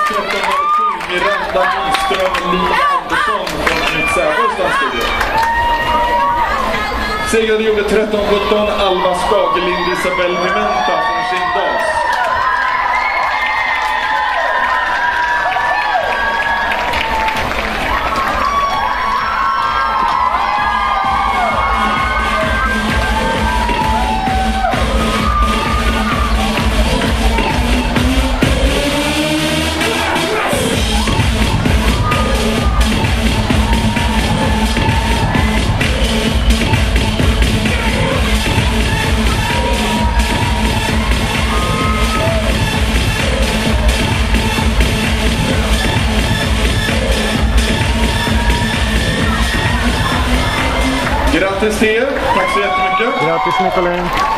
1307 Miranda Nyström, Lina Andersson från Nytt Sävås dansstudio. Segrade gjorde 1317 Alma Skagelind Isabel Pimenta från Kindas. Grattis till er, tack så jättemycket. Grattis Nicolin.